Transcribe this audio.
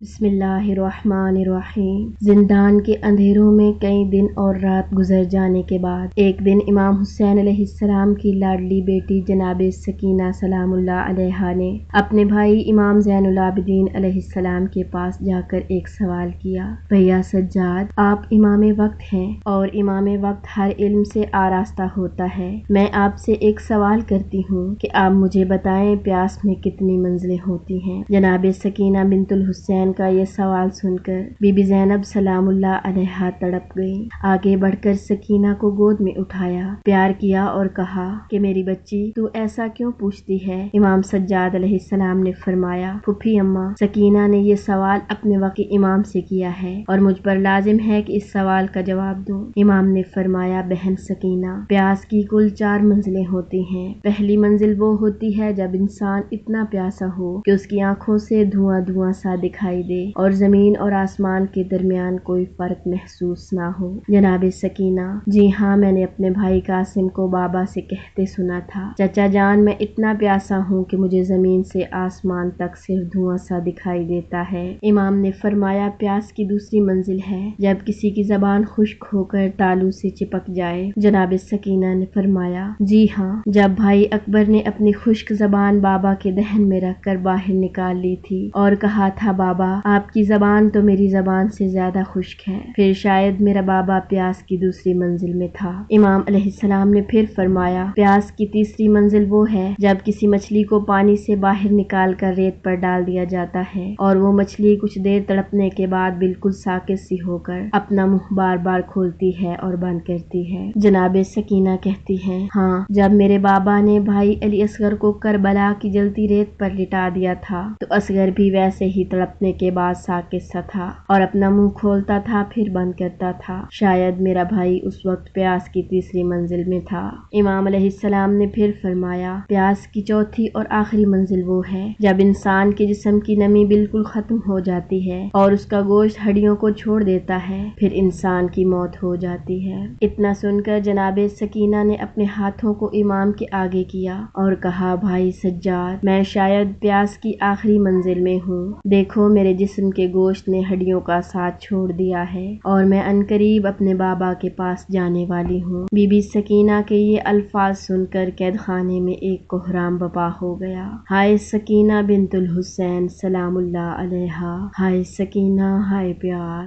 بسم اللہ الرحمن الرحیم۔ زندان کے اندھیروں میں کئی دن اور رات گزر جانے کے بعد ایک دن امام حسین علیہ السلام کی لاڈلی بیٹی جناب سکینہ سلام اللہ علیہا نے اپنے بھائی امام زین العابدین علیہ السلام کے پاس جا کر ایک سوال کیا۔ بھیا سجاد، آپ امام وقت ہیں اور امام وقت ہر علم سے آراستہ ہوتا ہے۔ میں آپ سے ایک سوال کرتی ہوں کہ آپ مجھے بتائیں پیاس میں کتنی منزلیں ہوتی ہیں؟ جناب سکینہ بنت الحسین کا یہ سوال سن کر بی بی زینب سلام اللہ علیہا تڑپ گئی۔ آگے بڑھ کر سکینہ کو گود میں اٹھایا، پیار کیا اور کہا کہ میری بچی، تو ایسا کیوں پوچھتی ہے؟ امام سجاد علیہ السلام نے فرمایا، پھوپھی اماں، سکینہ نے یہ سوال اپنے وقت کے امام سے کیا ہے اور مجھ پر لازم ہے کہ اس سوال کا جواب دوں۔ امام نے فرمایا، بہن سکینہ، پیاس کی کل 4 منزلیں ہوتی ہیں۔ پہلی منزل وہ ہوتی ہے جب انسان اتنا پیاسا ہو کہ اس کی آنکھوں سے دھواں دھواں سا دکھائی دے اور زمین اور آسمان کے درمیان کوئی فرق محسوس نہ ہو۔ جناب سکینہ، جی ہاں، میں نے اپنے بھائی قاسم کو بابا سے کہتے سنا تھا، چچا جان، میں اتنا پیاسا ہوں کہ مجھے زمین سے آسمان تک صرف دھواں سا دکھائی دیتا ہے۔ امام نے فرمایا، پیاس کی دوسری منزل ہے جب کسی کی زبان خشک ہو کر تالو سے چپک جائے۔ جناب سکینہ نے فرمایا، جی ہاں، جب بھائی اکبر نے اپنی خشک زبان بابا کے دہن میں رکھ کر باہر نکال لی تھی اور کہا تھا، بابا، آپ کی زبان تو میری زبان سے زیادہ خشک ہے، پھر شاید میرا بابا پیاس کی دوسری منزل میں تھا۔ امام علیہ السلام نے پھر فرمایا، پیاس کی تیسری منزل وہ ہے جب کسی مچھلی کو پانی سے باہر نکال کر ریت پر ڈال دیا جاتا ہے اور وہ مچھلی کچھ دیر تڑپنے کے بعد بالکل ساکت سی ہو کر اپنا منہ بار بار کھولتی ہے اور بند کرتی ہے۔ جناب سکینہ کہتی ہیں، ہاں، جب میرے بابا نے بھائی علی اصغر کو کربلا کی جلتی ریت پر لٹا دیا تھا تو اصغر بھی ویسے ہی تڑپنے کے بعد ساکت سا تھا اور اپنا منہ کھولتا تھا پھر بند کرتا تھا۔ شاید میرا بھائی اس وقت پیاس کی تیسری منزل میں تھا۔ امام علیہ السلام نے پھر فرمایا، پیاس کی چوتھی اور آخری منزل وہ ہے جب انسان کے جسم کی نمی بالکل ختم ہو جاتی ہے اور اس کا گوشت ہڈیوں کو چھوڑ دیتا ہے، پھر انسان کی موت ہو جاتی ہے۔ اتنا سن کر جناب سکینہ نے اپنے ہاتھوں کو امام کے آگے کیا اور کہا، بھائی سجاد، میں شاید پیاس کی آخری منزل میں ہوں۔ دیکھو، میرے جسم کے گوشت نے ہڈیوں کا ساتھ چھوڑ دیا ہے اور میں عنقریب اپنے بابا کے پاس جانے والی ہوں۔ بی بی سکینہ کے یہ الفاظ سن کر قید خانے میں ایک کوہرام برپا ہو گیا۔ ہائے سکینہ بنت الحسین سلام اللہ علیہا، ہائے سکینہ، ہائے پیار۔